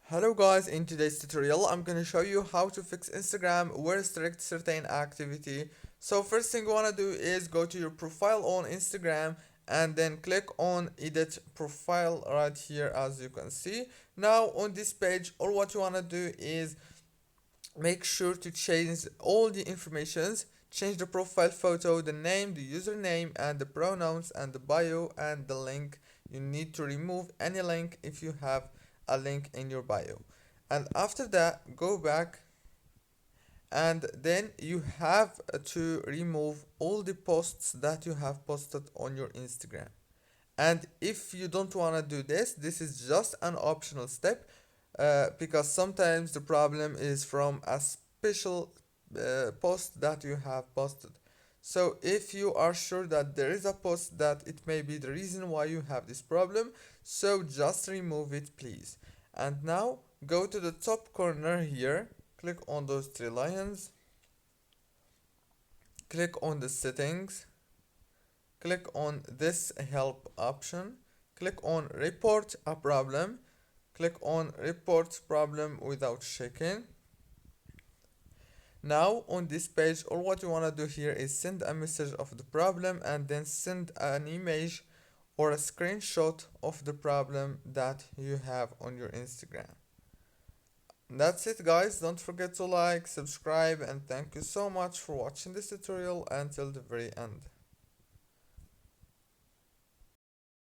Hello guys, in today's tutorial I'm going to show you how to fix Instagram will restrict certain activity. So first thing you want to do is go to your profile on Instagram and then click on edit profile right here as you can see. Now on this page all what you want to do is make sure to change all the informations. Change the profile photo, the name, the username and the pronouns and the bio and the link. You need to remove any link if you have a link in your bio. And after that go back and then you have to remove all the posts that you have posted on your Instagram. And if you don't want to do this is just an optional step, because sometimes the problem is from a special post that you have posted. So if you are sure that there is a post that it may be the reason why you have this problem, so just remove it please. And now go to the top corner here, click on those three lines, click on the settings, click on this help option, click on report a problem, click on report problem without checking. Now on this page all what you want to do here is send a message of the problem and then send an image or a screenshot of the problem that you have on your Instagram. That's it guys, don't forget to like, subscribe and thank you so much for watching this tutorial until the very end.